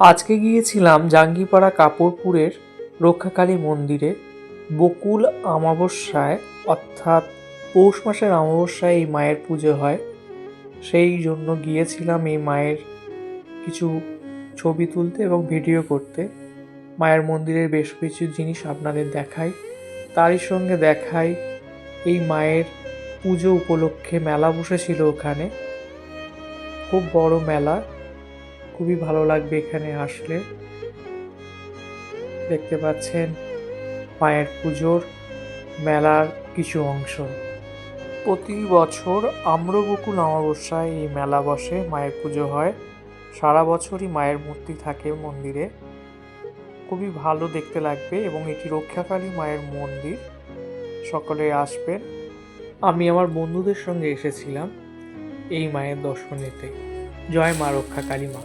আজকে গিয়েছিলাম জাঙ্গিপাড়া কাপড়পুরের রক্ষাকালী মন্দিরে। বকুল অমাবস্যায় অর্থাৎ পৌষ মাসের অমাবস্যায় এই মায়ের পুজো হয়। সেই জন্য গিয়েছিলাম এই মায়ের কিছু ছবি তুলতে এবং ভিডিও করতে। মায়ের মন্দিরের বেশ কিছু জিনিস আপনাদের দেখাই, তারই সঙ্গে দেখাই এই মায়ের পুজো উপলক্ষে মেলা বসেছিল ওখানে। খুব বড় মেলা, খুবই ভালো লাগবে এখানে আসলে। দেখতে পাচ্ছেন মায়ের পুজোর মেলার কিছু অংশ। প্রতি বছর আম্রবকুল অমাবস্যায় এই মেলা বসে, মায়ের পুজো হয়। সারা বছরই মায়ের মূর্তি থাকে মন্দিরে, খুবই ভালো দেখতে লাগবে এবং এটি রক্ষাকালী মায়ের মন্দির। সকলে আসবেন। আমি আমার বন্ধুদের সঙ্গে এসেছিলাম এই মায়ের দর্শন নিতে। জয় মা রক্ষাকালী মা।